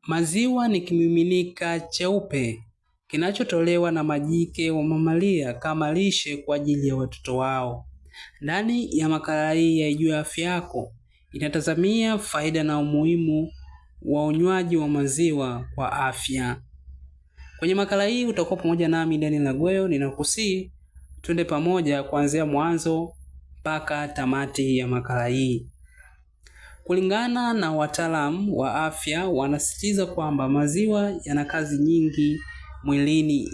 Maziwa ni kimiminika cheupe kinachotolewa na majike wa mamalia kama lishe kwa ajili ya watoto wao. Ndani ya makala hii ya Ijue Afya Yako inatazamia faida na umuhimu wa unywaji wa maziwa kwa afya. Kwenye makala hii utakuwa pamoja nami Daniel Lagweyo, ninakusihi twende pamoja kuanzia mwanzo mpaka tamati ya makala hii. Kulingana na wataalamu wa afya wanasisitiza kwamba maziwa yana kazi nyingi mwilini,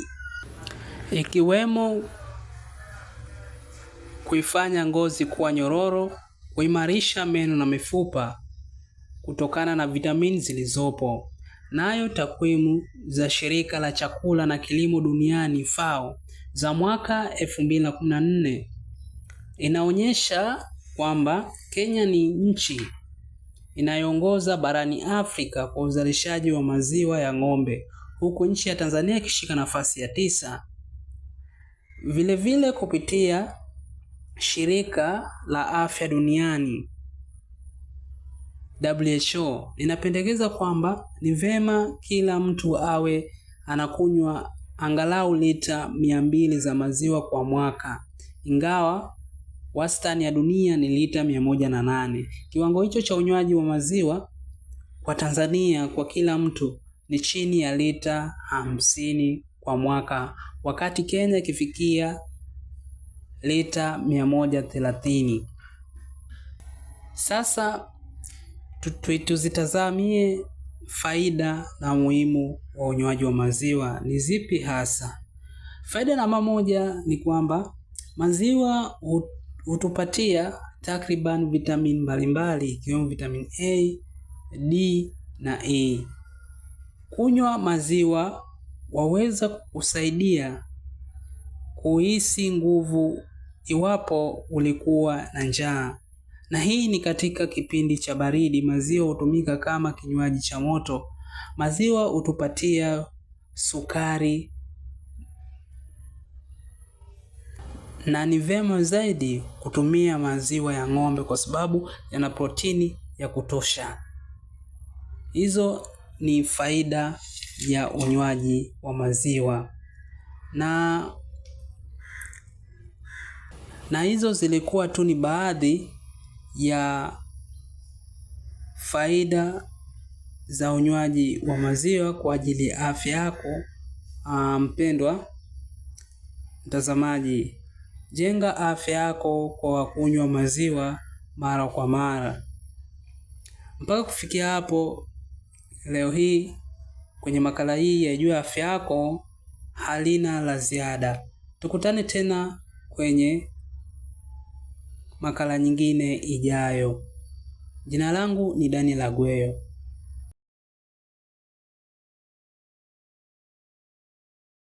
ikiwemo kuifanya ngozi kuwa nyororo, kuimarisha meno na mifupa kutokana na vitamini zilizopo. Nayo takwimu za shirika la chakula na kilimo duniani FAO za mwaka 2014 inaonyesha kwamba Kenya ni nchi inayoongoza barani Afrika kwa uzalishaji wa maziwa ya ng'ombe, huku nchi ya Tanzania ikishika nafasi ya 9. Vile kupitia shirika la afya duniani WHO linapendekeza kwamba ni vema kila mtu awe anakunywa angalau lita 200 za maziwa kwa mwaka, ingawa wastani ya dunia ni lita 108. Kiwango hicho cha unywaji wa maziwa kwa Tanzania kwa kila mtu ni chini ya lita 50 kwa mwaka, wakati Kenya ikifikia lita 130. Sasa tuzitazamie faida na umuhimu wa unywaji wa maziwa ni zipi hasa. Faida namba 1 ni kwamba maziwa hutupatia takriban vitamini mbalimbali ikiwemo vitamin A, D na E. Kunywa maziwa waweza kusaidia kuhisi nguvu iwapo ulikuwa na njaa. Na hii ni katika kipindi cha baridi. Maziwa hutumika kama kinywaji cha moto. Maziwa hutupatia sukari na ni vema zaidi kutumia maziwa ya ng'ombe kwa sababu yana protini ya kutosha. Hizo ni faida ya unywaji wa maziwa. Na hizo zilikuwa tu ni baadhi ya faida za unywaji wa maziwa kwa ajili ya afya yako. Mpendwa mtazamaji, jenga afya yako kwa kunywa maziwa mara kwa mara. Mpaka kufikia hapo leo hii kwenye makala hii ya Ijue Afya Yako halina la ziada. Tukutane tena kwenye makala nyingine ijayo. Jina langu ni Daniel Lagweyo.